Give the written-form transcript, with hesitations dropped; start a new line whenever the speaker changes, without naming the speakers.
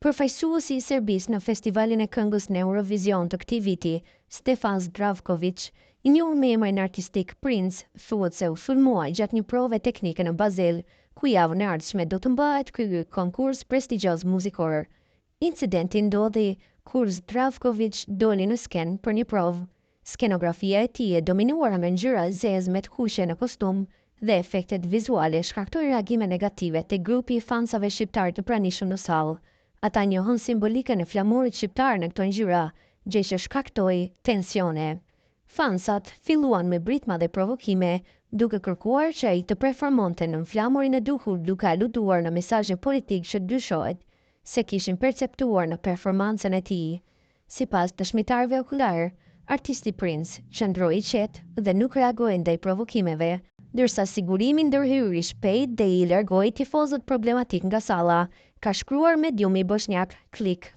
Përfaqësuesi i Serbisë në festivalin e këngës në Eurovision të këtij viti, Stefan Zdravkovic, i njohur me emrin artistik Prince, thuhet se u sulmua gjatë një prove teknike në Bazel, ku javën e ardhshme do të mbahet ky konkurs prestigjioz muzikor. Incidenti ndodhi kur Zdravkovic doli në skenë për një provë. Skenografia e tij e dominuar me ngjyra zezë me të kuqe në kostum dhe efektet vizuale shkaktoi reagime negative te grupi i fansave shqiptar të pranishëm në sallë. Ata njohën simbolikën e flamurit shqiptar në këto ngjyra, gjë që shkaktoi tensione. Fansat filluan me britma dhe provokime, duke kërkuar që ai të performonte në flamurin e duhur duke aluduar në mesazhe politik që dyshohet se kishin perceptuar në performancën e tij. Sipas dëshmitarëve okullar, artisti Prince qëndroi i qetë dhe nuk reagoi ndaj provokimeve, ndërsa sigurimi ndërhyri shpejt dhe i largoi tifozët problematik nga salla, ka shkruar mediumi bosnjak Klik.